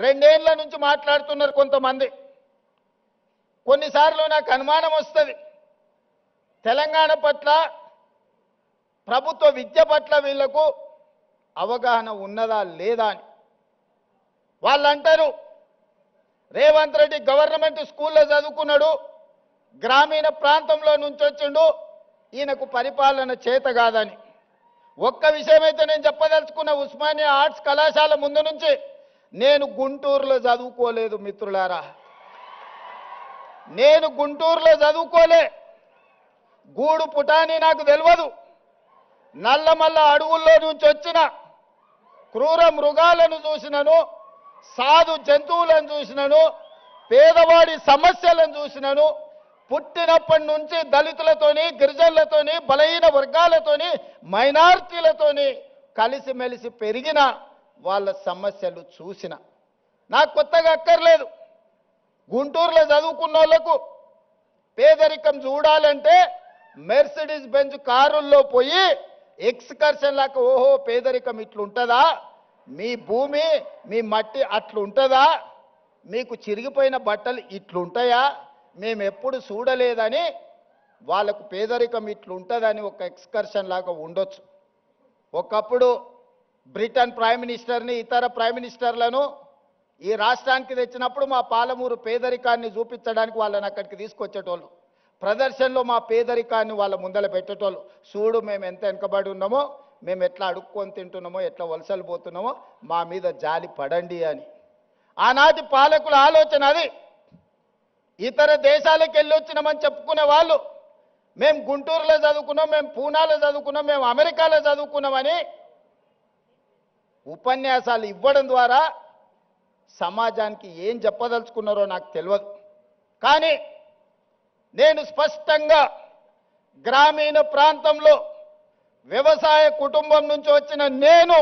రెండేళ్ల నుంచి మాట్లాడుతున్నారు కొంతమంది. కొన్నిసార్లు నాకు అనుమానం వస్తుంది, తెలంగాణ పట్ల ప్రభుత్వ విద్య పట్ల వీళ్లకు అవగాహన ఉన్నదా లేదా అని. వాళ్ళు అంటారు రేవంత్ రెడ్డి గవర్నమెంట్ స్కూల్లో చదువుకున్నాడు, గ్రామీణ ప్రాంతంలో నుంచి వచ్చిండు, ఈయనకు పరిపాలన చేత కాదని. ఒక్క విషయమైతే నేను చెప్పదలుచుకున్న, ఉస్మానియా ఆర్ట్స్ కళాశాల ముందు నుంచి నేను గుంటూరులో చదువుకోలేదు మిత్రులారా. నేను గుంటూరులో చదువుకోలే, గూడు పుటాని నాకు తెలియదు. నల్లమల్ల అడవుల్లో నుంచి వచ్చిన క్రూర మృగాలను చూసినను, సాధు జంతువులను చూసినను, పేదవాడి సమస్యలను చూసినను. పుట్టినప్పటి నుంచి దళితులతోని, గిరిజనులతోని, బలహీన వర్గాలతోని, మైనారిటీలతోని కలిసిమెలిసి పెరిగిన వాళ్ళ సమస్యలు చూసిన. నాకు కొత్తగా అక్కర్లేదు. గుంటూరులో చదువుకున్న వాళ్ళకు పేదరికం చూడాలంటే మెర్సిడీస్ బెంజ్ కారుల్లో పోయి ఎక్స్కర్షన్ లాగా, ఓహో పేదరికం ఇట్లుంటుందా, మీ భూమి మీ మట్టి అట్లుంటుందా, మీకు చిరిగిపోయిన బట్టలు ఇట్లుంటాయా, మేము ఎప్పుడు చూడలేదని వాళ్ళకు పేదరికం ఇట్లుంటుందని ఒక ఎక్స్కర్షన్ లాగా ఉండొచ్చు. ఒకప్పుడు బ్రిటన్ ప్రైమ్ మినిస్టర్ని, ఇతర ప్రైమ్ మినిస్టర్లను ఈ రాష్ట్రానికి తెచ్చినప్పుడు మా పాలమూరు పేదరికాన్ని చూపించడానికి వాళ్ళని అక్కడికి తీసుకొచ్చేటోళ్ళు. ప్రదర్శనలో మా పేదరికాన్ని వాళ్ళ ముందల పెట్టేటోళ్ళు. చూడు మేము ఎంత వెనుకబడి ఉన్నామో, మేము ఎట్లా అడుక్కొని తింటున్నామో, ఎట్లా వలసలు పోతున్నామో, మా మీద జాలి పడండి అని. ఆనాటి పాలకుల ఆలోచన అది. ఇతర దేశాలకు వెళ్ళి వచ్చినామని చెప్పుకునే వాళ్ళు మేము గుంటూరులో చదువుకున్నాం, మేము పూనాలో చదువుకున్నాం, మేము అమెరికాలో చదువుకున్నామని ఉపన్యాసాలు ఇవ్వడం ద్వారా సమాజానికి ఏం చెప్పదలుచుకున్నారో నాకు తెలియదు. కానీ నేను స్పష్టంగా గ్రామీణ ప్రాంతంలో వ్యవసాయ కుటుంబం నుంచి వచ్చిన నేను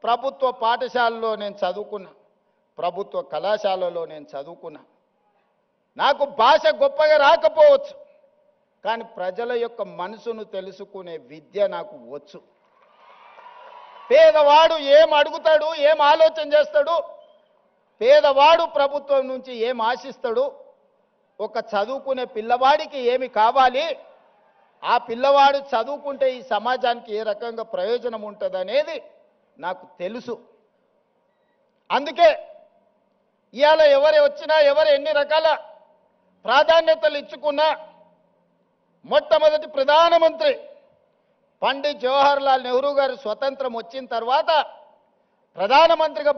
ప్రభుత్వ పాఠశాలలో నేను చదువుకున్నా, ప్రభుత్వ కళాశాలలో నేను చదువుకున్నా. నాకు భాష గొప్పగా రాకపోవచ్చు, కానీ ప్రజల యొక్క మనసును తెలుసుకునే విద్య నాకు వచ్చు. పేదవాడు ఏం అడుగుతాడు, ఏం ఆలోచన చేస్తాడు, పేదవాడు ప్రభుత్వం నుంచి ఏం ఆశిస్తాడు, ఒక చదువుకునే పిల్లవాడికి ఏమి కావాలి, ఆ పిల్లవాడు చదువుకుంటే ఈ సమాజానికి ఏ రకంగా ప్రయోజనం ఉంటుంది అనేది నాకు తెలుసు. అందుకే ఇవాళ ఎవరు వచ్చినా, ఎవరు ఎన్ని రకాల ప్రాధాన్యతలు ఇచ్చుకున్నా, మొట్టమొదటి ప్రధానమంత్రి పండిత్ జవహర్లాల్ నెహ్రూ గారు స్వతంత్రం వచ్చిన తర్వాత ప్రధానమంత్రిగా